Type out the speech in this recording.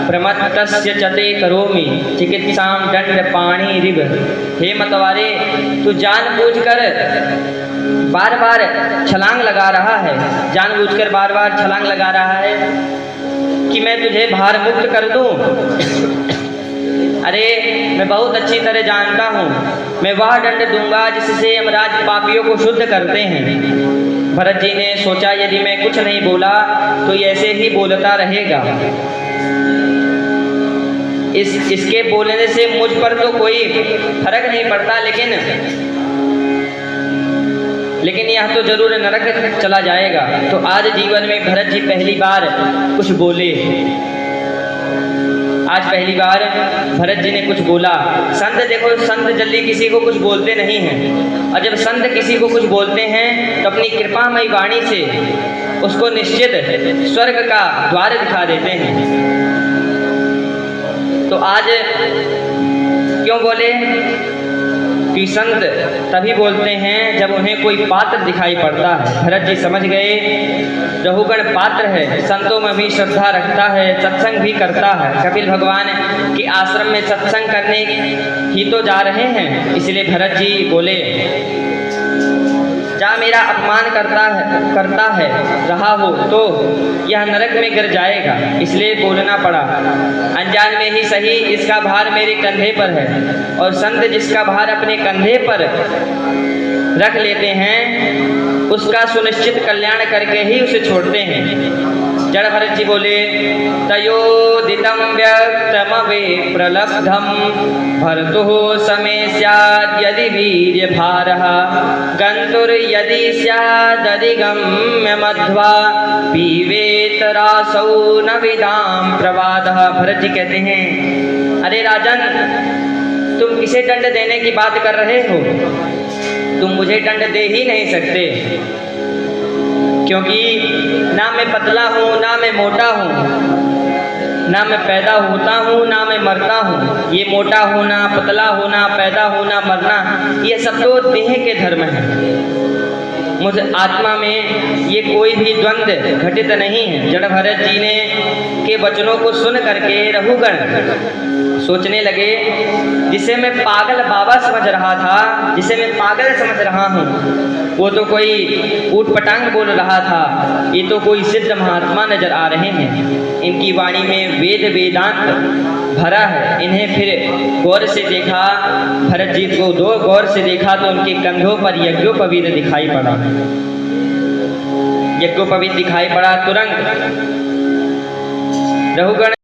प्रमत्तस्य चते करोमि चिकित्सां दंडपाणिरिव। हे मतवारे, तू जानबूझकर बार बार छलांग लगा रहा है, जानबूझकर बार बार छलांग लगा रहा है कि मैं तुझे भार मुक्त कर दूं। अरे मैं बहुत अच्छी तरह जानता हूँ, मैं वह दंड दूंगा जिससे यमराज पापियों को शुद्ध करते हैं। भरत जी ने सोचा यदि मैं कुछ नहीं बोला तो ये ऐसे ही बोलता रहेगा, इसके बोलने से मुझ पर तो कोई फर्क नहीं पड़ता, लेकिन यह तो जरूर नरक चला जाएगा। तो आज जीवन में भरत जी पहली बार कुछ बोले, आज पहली बार भरत जी ने कुछ बोला। संत देखो, संत जल्दी किसी को कुछ बोलते नहीं हैं, और जब संत किसी को कुछ बोलते हैं तो अपनी कृपामयी वाणी से उसको निश्चित स्वर्ग का द्वार दिखा देते हैं। तो आज क्यों बोले कि संत तभी बोलते हैं जब उन्हें कोई पात्र दिखाई पड़ता है। भरत जी समझ गए रहुगण पात्र है, संतों में भी श्रद्धा रखता है, सत्संग भी करता है। कपिल भगवान के आश्रम में सत्संग करने ही तो जा रहे हैं, इसलिए भरत जी बोले जहाँ मेरा अपमान करता है रहा हो तो यह नरक में गिर जाएगा, इसलिए बोलना पड़ा। अनजान में ही सही इसका भार मेरे कंधे पर है, और संत जिसका भार अपने कंधे पर रख लेते हैं उसका सुनिश्चित कल्याण करके ही उसे छोड़ते हैं। जड़ भरत जी बोले तयोदितं व्यक्तमवे प्रलब्धम भर्तुः समे स्याद् यदि वीर्य भारः गन्तुर् यदि स्यादधिगम्य मध्वा पीवेत रासौ न विदाम प्रवादः। भरत जी कहते हैं अरे राजन, तुम किसे दंड देने की बात कर रहे हो? तुम मुझे दंड दे ही नहीं सकते, क्योंकि ना मैं पतला हूँ ना मैं मोटा हूँ, ना मैं पैदा होता हूँ ना मैं मरता हूँ। ये मोटा होना, पतला होना, पैदा होना, मरना, ये सब तो देह के धर्म हैं। मुझ आत्मा में ये कोई भी द्वंद्व घटित नहीं है। जड़ भरत जी ने के वचनों को सुन करके रहुगण सोचने लगे जिसे मैं पागल बाबा समझ रहा था, जिसे मैं पागल समझ रहा हूँ, वो तो कोई ऊटपटांग बोल रहा था, ये तो कोई सिद्ध महात्मा नजर आ रहे हैं। इनकी वाणी में वेद वेदांत भरा है। इन्हें फिर गौर से देखा, भरत जी को दो गौर से देखा तो उनके कंधों पर यज्ञोपवीत दिखाई पड़ा। यज्ञोपवीत दिखाई पड़ा। तुरंत रहुगण